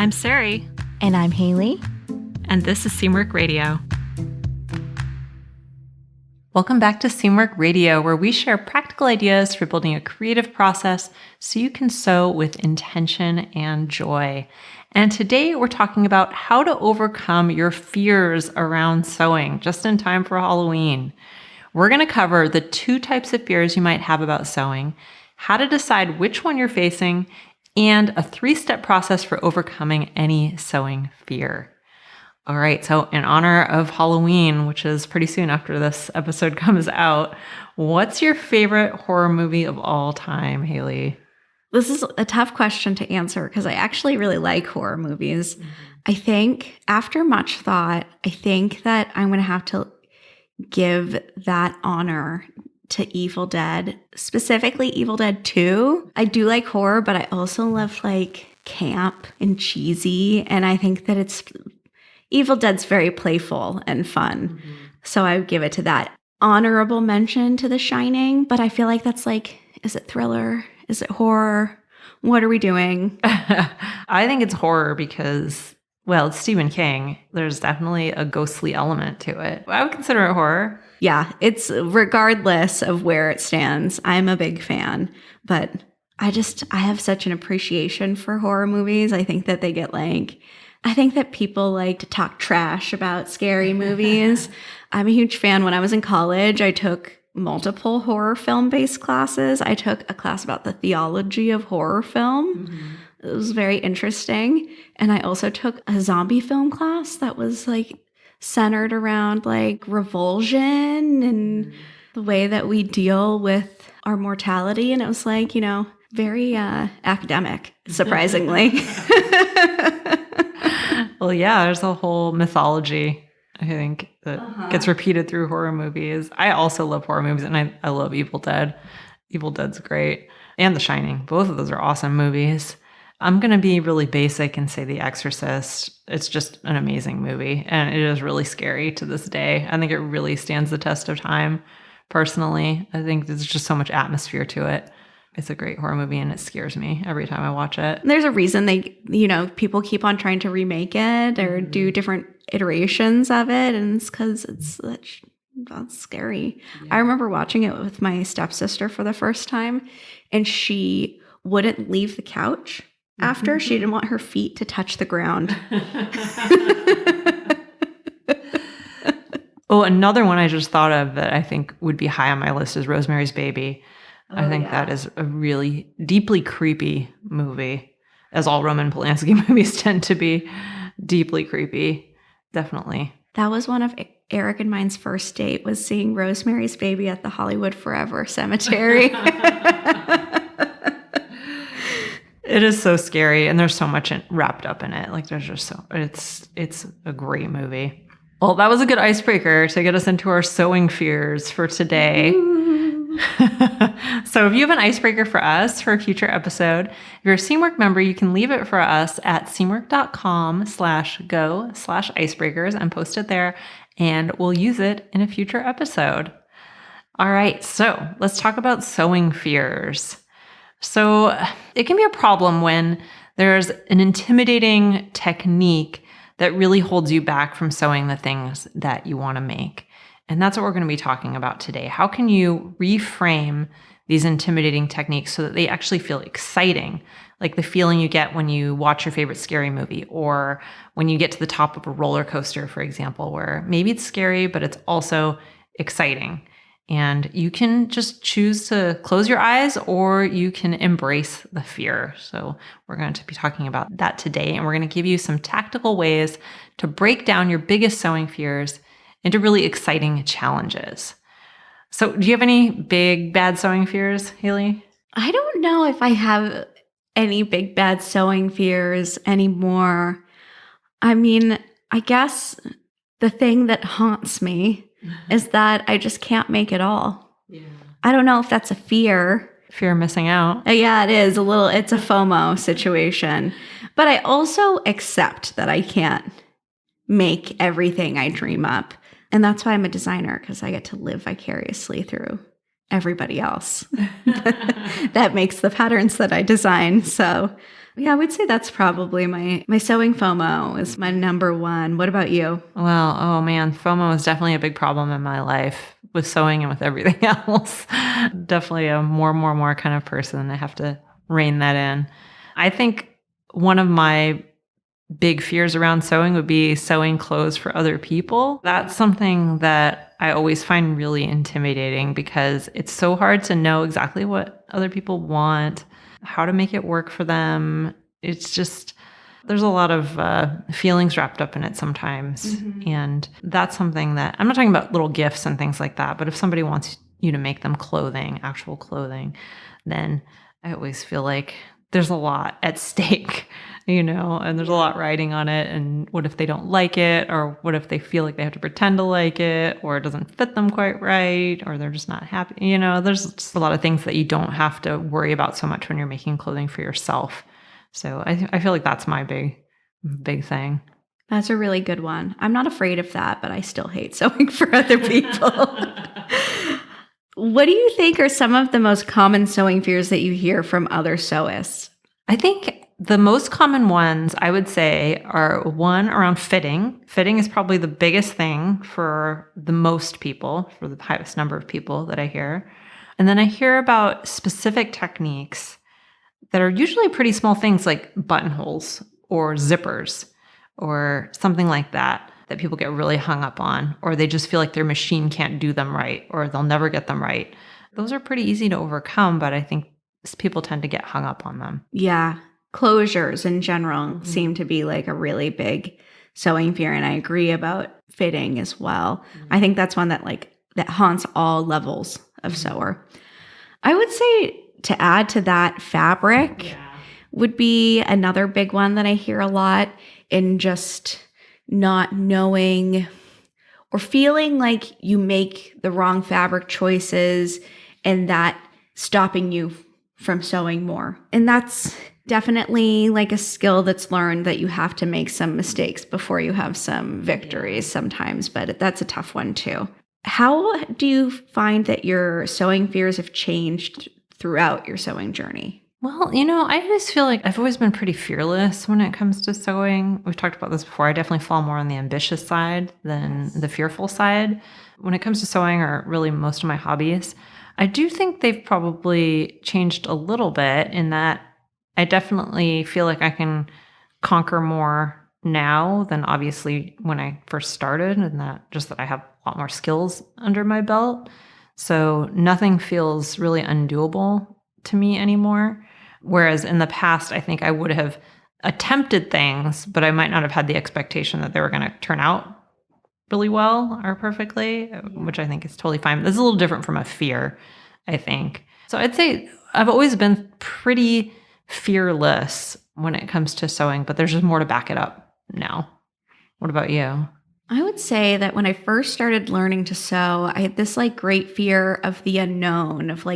I'm Sarai. And I'm Haley. And this is Seamwork Radio. Welcome back to Seamwork Radio, where we share practical ideas for building a creative process so you can sew with intention and joy. And today we're talking about how to overcome your fears around sewing just in time for Halloween. We're going to cover the 2 types of fears you might have about sewing, how to decide which one you're facing, and a 3-step process for overcoming any sewing fear. All right, so in honor of Halloween, which is pretty soon after this episode comes out, what's your favorite horror movie of all time, Haley? This is a tough question to answer because I actually really like horror movies. I think after much thought, I think that I'm going to have to give that honor to Evil Dead, specifically Evil Dead 2. I do like horror, but I also love like camp and cheesy, and I think that Evil Dead's very playful and fun. So I would give it to that. Honorable mention to The Shining, but I feel like that's like, is it thriller? Is it horror? What are we doing? I think it's horror because, well, it's Stephen King. There's definitely a ghostly element to it. I would consider it horror. Yeah, it's regardless of where it stands. I'm a big fan, but I have such an appreciation for horror movies. I think that I think that people like to talk trash about scary movies. I'm a huge fan. When I was in college, I took multiple horror film-based classes. I took a class about the theology of horror film. It was very interesting. And I also took a zombie film class that was like centered around like revulsion and the way that we deal with our mortality. And it was like, very academic, surprisingly. Well, yeah, there's a whole mythology, I think, that gets repeated through horror movies. I also love horror movies, and I love Evil Dead. Evil Dead's great. And The Shining. Both of those are awesome movies. I'm going to be really basic and say The Exorcist. It's just an amazing movie, and it is really scary to this day. I think it really stands the test of time, personally. I think there's just so much atmosphere to it. It's a great horror movie, and it scares me every time I watch it. There's a reason people keep on trying to remake it or do different iterations of it, and it's because that's scary. Yeah. I remember watching it with my stepsister for the first time, and she wouldn't leave the couch after. She didn't want her feet to touch the ground. Oh, another one I just thought of that I think would be high on my list is Rosemary's Baby. I think that is a really deeply creepy movie, as all Roman Polanski movies tend to be deeply creepy. Definitely. That was one of Eric and mine's first date, was seeing Rosemary's Baby at the Hollywood Forever Cemetery. It is so scary, and there's so much wrapped up in it. Like there's just it's a great movie. Well, that was a good icebreaker to get us into our sewing fears for today. So if you have an icebreaker for us for a future episode, if you're a Seamwork member, you can leave it for us at seamwork.com/go/icebreakers and post it there, and we'll use it in a future episode. All right, so let's talk about sewing fears. So it can be a problem when there's an intimidating technique that really holds you back from sewing the things that you want to make. And that's what we're going to be talking about today. How can you reframe these intimidating techniques so that they actually feel exciting? Like the feeling you get when you watch your favorite scary movie, or when you get to the top of a roller coaster, for example, where maybe it's scary, but it's also exciting. And you can just choose to close your eyes, or you can embrace the fear. So we're going to be talking about that today. And we're going to give you some tactical ways to break down your biggest sewing fears into really exciting challenges. So do you have any big, bad sewing fears, Haley? I don't know if I have any big, bad sewing fears anymore. I mean, I guess the thing that haunts me is that I just can't make it all. Yeah. I don't know if that's a fear. Fear of missing out. Yeah, it is it's a FOMO situation. But I also accept that I can't make everything I dream up. And that's why I'm a designer, because I get to live vicariously through everybody else that makes the patterns that I design. So Yeah, I would say that's probably my sewing FOMO is my number one. What about you? Well, oh man, FOMO is definitely a big problem in my life with sewing and with everything else. Definitely a more kind of person. I have to rein that in. I think one of my big fears around sewing would be sewing clothes for other people. That's something that I always find really intimidating because it's so hard to know exactly what other people want, how to make it work for them. It's just, there's a lot of feelings wrapped up in it sometimes. And that's something that I'm not talking about little gifts and things like that, but if somebody wants you to make them clothing, actual clothing, then I always feel like there's a lot at stake, and there's a lot riding on it. And what if they don't like it? Or what if they feel like they have to pretend to like it, or it doesn't fit them quite right, or they're just not happy? There's just a lot of things that you don't have to worry about so much when you're making clothing for yourself. So I feel like that's my big thing. That's a really good one. I'm not afraid of that, but I still hate sewing for other people. What do you think are some of the most common sewing fears that you hear from other sewists? I think the most common ones I would say are one around fitting. Fitting is probably the biggest thing for the most people, for the highest number of people that I hear. And then I hear about specific techniques that are usually pretty small things like buttonholes or zippers or something like that people get really hung up on, or they just feel like their machine can't do them right, or they'll never get them right. Those are pretty easy to overcome, but I think people tend to get hung up on them. Yeah. Closures in general seem to be like a really big sewing fear. And I agree about fitting as well. I think that's one that haunts all levels of sewer. I would say to add to that, fabric would be another big one that I hear a lot, in just not knowing or feeling like you make the wrong fabric choices and that stopping you from sewing more. And that's definitely like a skill that's learned, that you have to make some mistakes before you have some victories sometimes, but that's a tough one too. How do you find that your sewing fears have changed throughout your sewing journey? Well, I always feel like I've always been pretty fearless when it comes to sewing. We've talked about this before. I definitely fall more on the ambitious side than the fearful side. When it comes to sewing, or really most of my hobbies, I do think they've probably changed a little bit, in that I definitely feel like I can conquer more now than obviously when I first started, and that I have a lot more skills under my belt. So nothing feels really undoable to me anymore. Whereas in the past, I think I would have attempted things, but I might not have had the expectation that they were going to turn out really well or perfectly, which I think is totally fine. This is a little different from a fear, I think. So I'd say I've always been pretty fearless when it comes to sewing, but there's just more to back it up now. What about you? I would say that when I first started learning to sew, I had this great fear of the unknown, of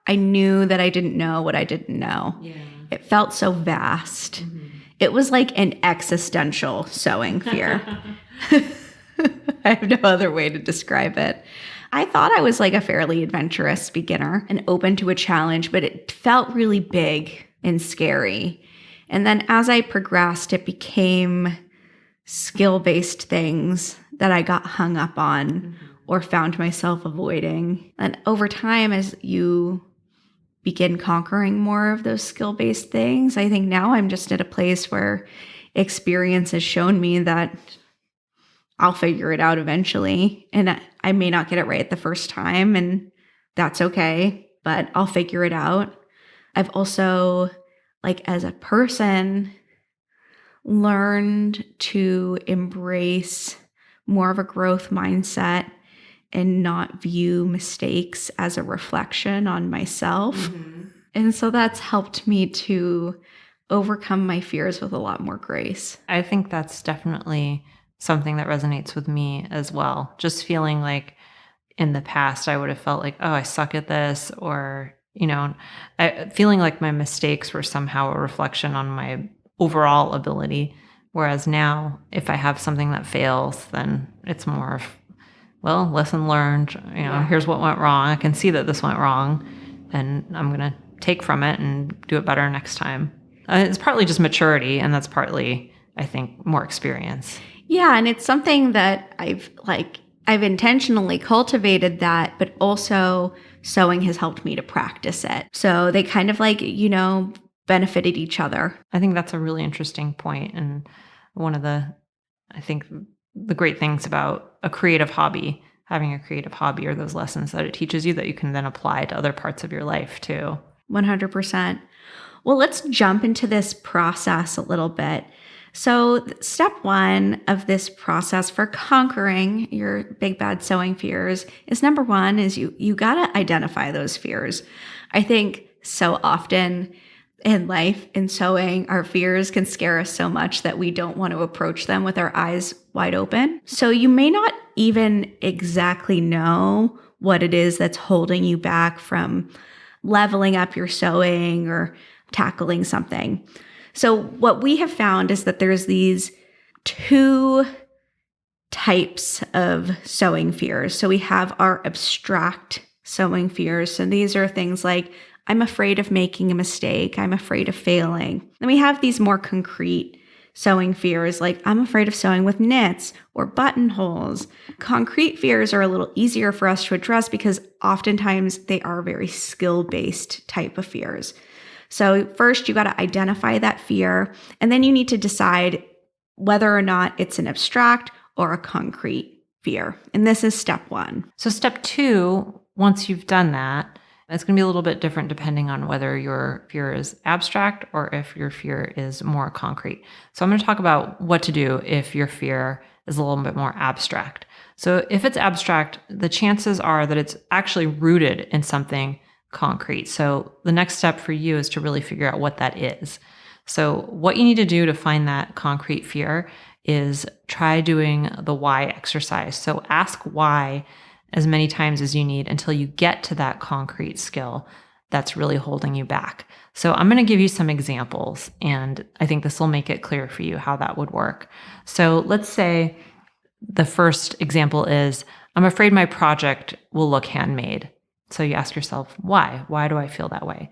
I knew that I didn't know what I didn't know. Yeah. It felt so vast. It was like an existential sewing fear. I have no other way to describe it. I thought I was a fairly adventurous beginner and open to a challenge, but it felt really big and scary. And then as I progressed, it became skill-based things that I got hung up on or found myself avoiding. And over time, as you begin conquering more of those skill-based things, I think now I'm just at a place where experience has shown me that I'll figure it out eventually. And I may not get it right the first time, and that's okay, but I'll figure it out. I've also, as a person, learned to embrace more of a growth mindset and not view mistakes as a reflection on myself. And so that's helped me to overcome my fears with a lot more grace. I think that's definitely something that resonates with me as well. Just feeling like in the past, I would have felt like, oh, I suck at this, or, feeling like my mistakes were somehow a reflection on my overall ability. Whereas now, if I have something that fails, then it's more of, well, lesson learned, here's what went wrong. I can see that this went wrong, and I'm going to take from it and do it better next time. It's partly just maturity, and that's partly, I think, more experience. Yeah, and it's something that I've intentionally cultivated that, but also sewing has helped me to practice it. So they kind of benefited each other. I think that's a really interesting point, and one of I think the great things about having a creative hobby, are those lessons that it teaches you that you can then apply to other parts of your life too. 100%. Well, let's jump into this process a little bit. So, step one of this process for conquering your big bad sewing fears is number one is you got to identify those fears. I think so often in life, in sewing, our fears can scare us so much that we don't want to approach them with our eyes wide open. So, you may not even exactly know what it is that's holding you back from leveling up your sewing or tackling something. So what we have found is that there's these two types of sewing fears. So we have our abstract sewing fears. So these are things like, I'm afraid of making a mistake. I'm afraid of failing. Then we have these more concrete sewing fears, like I'm afraid of sewing with knits or buttonholes. Concrete fears are a little easier for us to address because oftentimes they are very skill-based type of fears. So first, you got to identify that fear, and then you need to decide whether or not it's an abstract or a concrete fear. And this is step one. So step two, once you've done that, it's going to be a little bit different depending on whether your fear is abstract or if your fear is more concrete. So I'm going to talk about what to do if your fear is a little bit more abstract. So if it's abstract, the chances are that it's actually rooted in something concrete. So the next step for you is to really figure out what that is. So what you need to do to find that concrete fear is try doing the why exercise. So ask why as many times as you need until you get to that concrete skill that's really holding you back. So I'm going to give you some examples, and I think this will make it clear for you how that would work. So let's say the first example is, I'm afraid my project will look handmade. So you ask yourself, why? Why do I feel that way?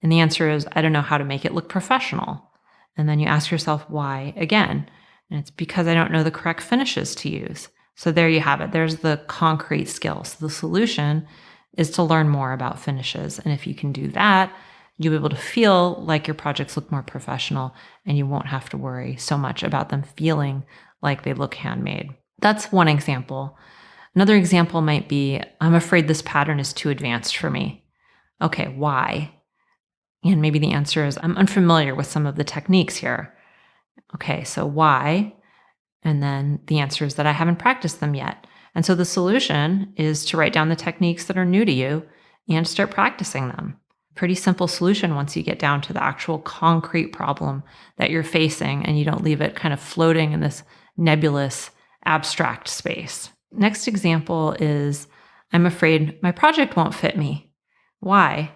And the answer is, I don't know how to make it look professional. And then you ask yourself, why again? And it's because I don't know the correct finishes to use. So there you have it. There's the concrete skill. So the solution is to learn more about finishes. And if you can do that, you'll be able to feel like your projects look more professional, and you won't have to worry so much about them feeling like they look handmade. That's one example. Another example might be, I'm afraid this pattern is too advanced for me. Okay, why? And maybe the answer is, I'm unfamiliar with some of the techniques here. Okay, so why? And then the answer is that I haven't practiced them yet. And so the solution is to write down the techniques that are new to you and start practicing them. Pretty simple solution once you get down to the actual concrete problem that you're facing and you don't leave it kind of floating in this nebulous, abstract space. Next example is, I'm afraid my project won't fit me. Why?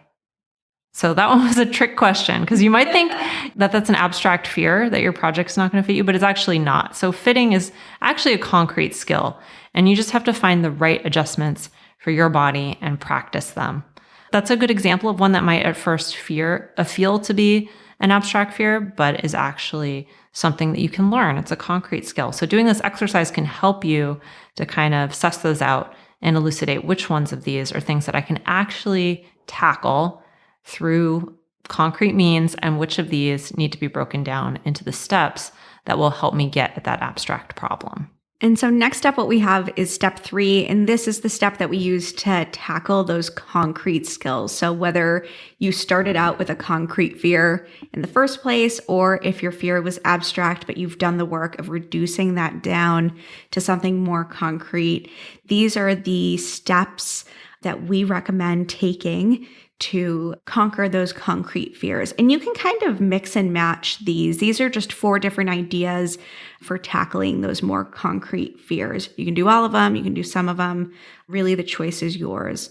So that one was a trick question, because you might think that that's an abstract fear that your project's not going to fit you, but it's actually not. So fitting is actually a concrete skill, and you just have to find the right adjustments for your body and practice them. That's a good example of one that might at first feel to be an abstract fear, but is actually something that you can learn. It's a concrete skill. So doing this exercise can help you to kind of suss those out and elucidate which ones of these are things that I can actually tackle through concrete means, and which of these need to be broken down into the steps that will help me get at that abstract problem. And so next up, what we have is step 3, and this is the step that we use to tackle those concrete skills. So whether you started out with a concrete fear in the first place, or if your fear was abstract, but you've done the work of reducing that down to something more concrete, these are the steps that we recommend taking to conquer those concrete fears. And you can kind of mix and match these. These are just 4 different ideas for tackling those more concrete fears. You can do all of them, you can do some of them. Really, the choice is yours.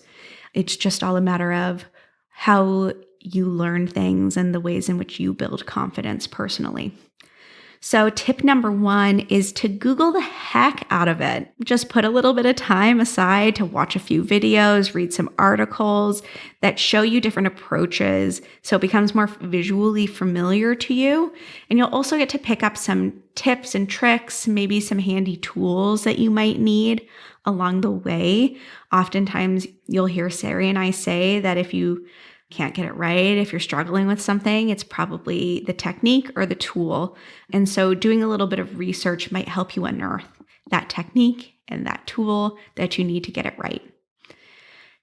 It's just all a matter of how you learn things and the ways in which you build confidence personally. So, tip number one is to Google the heck out of it. Just put a little bit of time aside to watch a few videos, read some articles that show you different approaches so it becomes more visually familiar to you. And you'll also get to pick up some tips and tricks, maybe some handy tools that you might need along the way. Oftentimes, you'll hear Sarai and I say that if you can't get it right, if you're struggling with something, it's probably the technique or the tool. And so doing a little bit of research might help you unearth that technique and that tool that you need to get it right.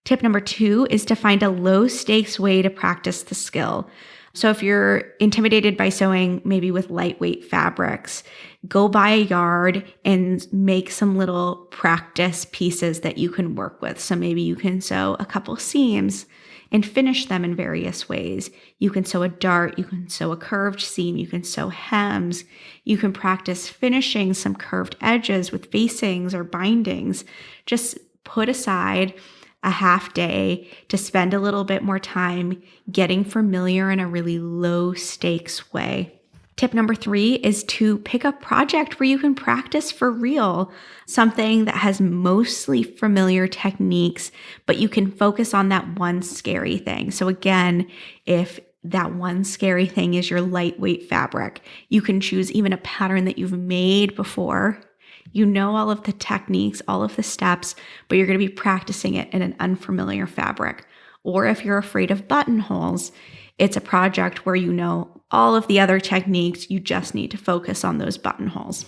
Tip number two is to find a low stakes way to practice the skill. So if you're intimidated by sewing, maybe with lightweight fabrics, go buy a yard and make some little practice pieces that you can work with. So maybe you can sew a couple seams and finish them in various ways. You can sew a dart, you can sew a curved seam, you can sew hems, you can practice finishing some curved edges with facings or bindings. Just put aside a half day to spend a little bit more time getting familiar in a really low stakes way. Tip number three is to pick a project where you can practice for real, something that has mostly familiar techniques, but you can focus on that one scary thing. So again, if that one scary thing is your lightweight fabric, you can choose even a pattern that you've made before. You know all of the techniques, all of the steps, but you're going to be practicing it in an unfamiliar fabric. Or if you're afraid of buttonholes, it's a project where you know all of the other techniques, you just need to focus on those buttonholes.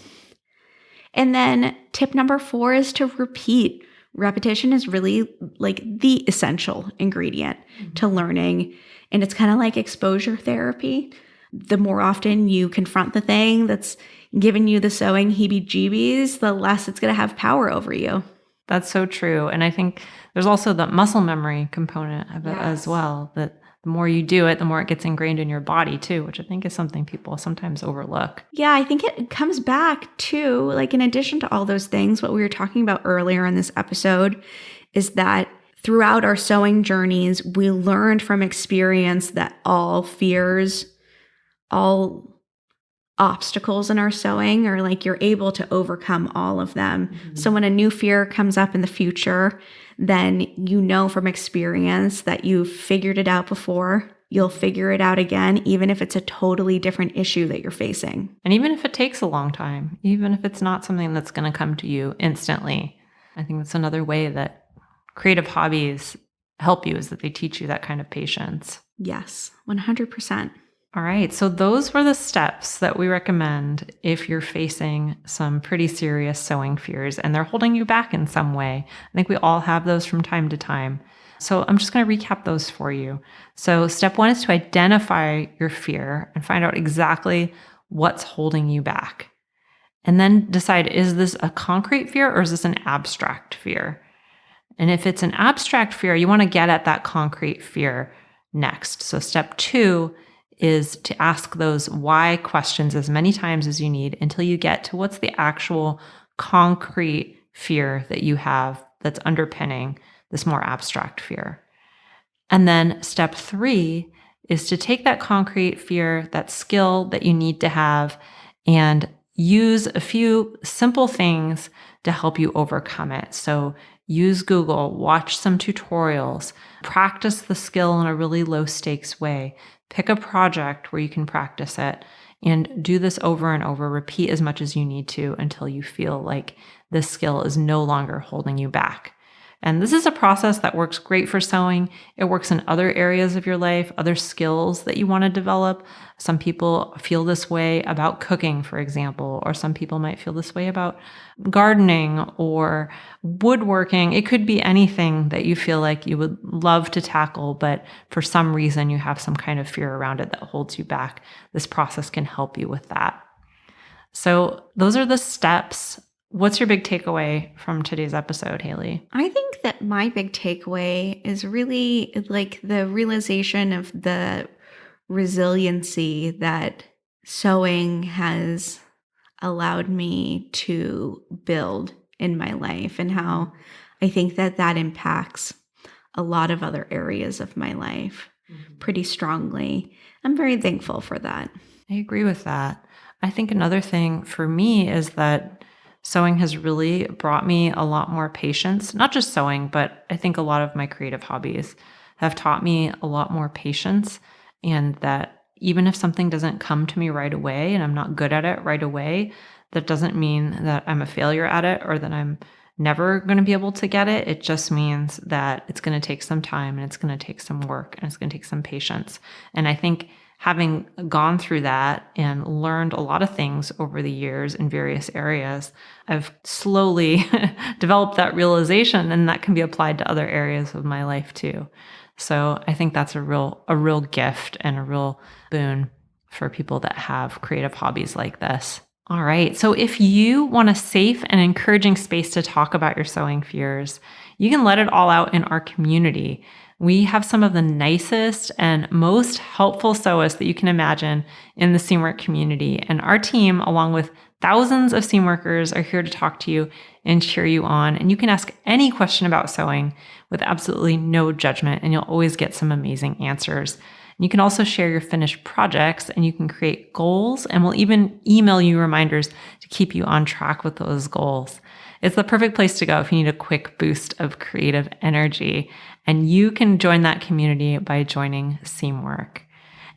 And then tip number four is to repeat. Repetition is really like the essential ingredient to learning. And it's kind of like exposure therapy. The more often you confront the thing that's giving you the sewing heebie-jeebies, the less it's going to have power over you. That's so true. And I think there's also the muscle memory component of it as well, that the more you do it, the more it gets ingrained in your body too, which I think is something people sometimes overlook. Yeah, I think it comes back to, like, in addition to all those things, what we were talking about earlier in this episode is that throughout our sewing journeys, we learned from experience that all fears, all obstacles in our sewing are like you're able to overcome all of them. Mm-hmm. So when a new fear comes up in the future, then you know from experience that you've figured it out before. You'll figure it out again, even if it's a totally different issue that you're facing. And even if it takes a long time, even if it's not something that's going to come to you instantly, I think that's another way that creative hobbies help you, is that they teach you that kind of patience. Yes, 100%. All right, so those were the steps that we recommend if you're facing some pretty serious sewing fears and they're holding you back in some way. I think we all have those from time to time. So I'm just going to recap those for you. So step one is to identify your fear and find out exactly what's holding you back. And then decide, is this a concrete fear or is this an abstract fear? And if it's an abstract fear, you want to get at that concrete fear next. So step two is to ask those why questions as many times as you need until you get to what's the actual concrete fear that you have that's underpinning this more abstract fear. And then step three is to take that concrete fear, that skill that you need to have, and use a few simple things to help you overcome it. So use Google, watch some tutorials, practice the skill in a really low stakes way. Pick a project where you can practice it and do this over and over. Repeat as much as you need to until you feel like this skill is no longer holding you back. And this is a process that works great for sewing. It works in other areas of your life, other skills that you want to develop. Some people feel this way about cooking, for example, or some people might feel this way about gardening or woodworking. It could be anything that you feel like you would love to tackle, but for some reason you have some kind of fear around it that holds you back. This process can help you with that. So those are the steps. What's your big takeaway from today's episode, Haley? I think that my big takeaway is really like the realization of the resiliency that sewing has allowed me to build in my life, and how I think that that impacts a lot of other areas of my life pretty strongly. I'm very thankful for that. I agree with that. I think another thing for me is that sewing has really brought me a lot more patience, not just sewing, but I think a lot of my creative hobbies have taught me a lot more patience, and that even if something doesn't come to me right away and I'm not good at it right away, that doesn't mean that I'm a failure at it or that I'm never going to be able to get it. It just means that it's going to take some time and it's going to take some work and it's going to take some patience. And I think having gone through that and learned a lot of things over the years in various areas, I've slowly developed that realization, and that can be applied to other areas of my life too. So I think that's a real gift and a real boon for people that have creative hobbies like this. All right. So if you want a safe and encouraging space to talk about your sewing fears, you can let it all out in our community. We have some of the nicest and most helpful sewists that you can imagine in the Seamwork community. And our team, along with thousands of seam workers, are here to talk to you and cheer you on. And you can ask any question about sewing with absolutely no judgment, and you'll always get some amazing answers. You can also share your finished projects, and you can create goals, and we'll even email you reminders to keep you on track with those goals. It's the perfect place to go if you need a quick boost of creative energy, and you can join that community by joining Seamwork.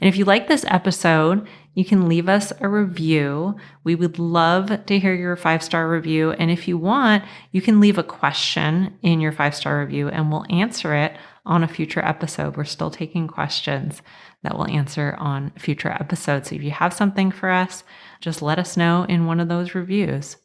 And if you like this episode, you can leave us a review. We would love to hear your 5-star review. And if you want, you can leave a question in your 5-star review and we'll answer it on a future episode. We're still taking questions that we'll answer on future episodes. So if you have something for us, just let us know in one of those reviews.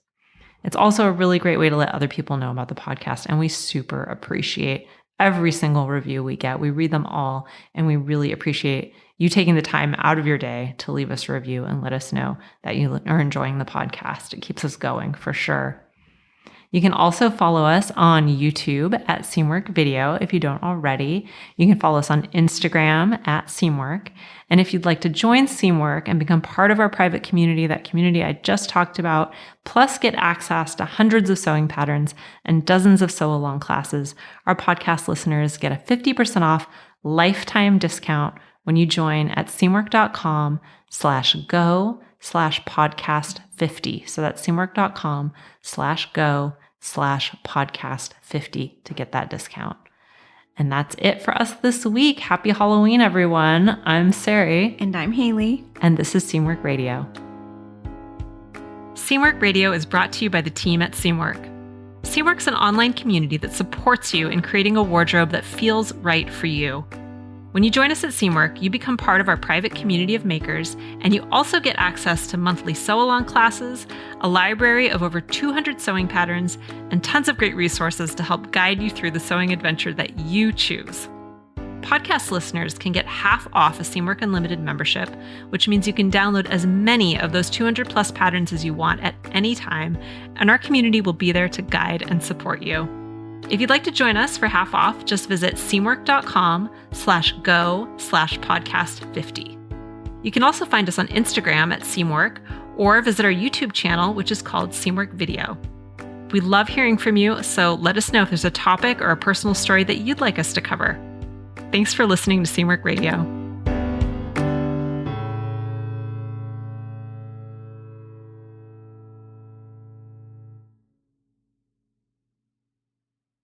It's also a really great way to let other people know about the podcast, and we super appreciate every single review we get. We read them all, and we really appreciate you taking the time out of your day to leave us a review and let us know that you are enjoying the podcast. It keeps us going for sure. You can also follow us on YouTube at Seamwork Video if you don't already. You can follow us on Instagram at Seamwork. And if you'd like to join Seamwork and become part of our private community, that community I just talked about, plus get access to hundreds of sewing patterns and dozens of sew-along classes, our podcast listeners get a 50% off lifetime discount when you join at seamwork.com/go/podcast50. So that's seamwork.com/go/podcast50 to get that discount. And that's it for us this week. Happy Halloween, everyone. I'm Sarai. And I'm Haley. And this is Seamwork Radio. Seamwork Radio is brought to you by the team at Seamwork. Seamwork's an online community that supports you in creating a wardrobe that feels right for you. When you join us at Seamwork, you become part of our private community of makers, and you also get access to monthly sew-along classes, a library of over 200 sewing patterns, and tons of great resources to help guide you through the sewing adventure that you choose. Podcast listeners can get half off a Seamwork Unlimited membership, which means you can download as many of those 200 plus patterns as you want at any time, and our community will be there to guide and support you. If you'd like to join us for half off, just visit seamwork.com/go/podcast50. You can also find us on Instagram at Seamwork, or visit our YouTube channel, which is called Seamwork Video. We love hearing from you, so let us know if there's a topic or a personal story that you'd like us to cover. Thanks for listening to Seamwork Radio.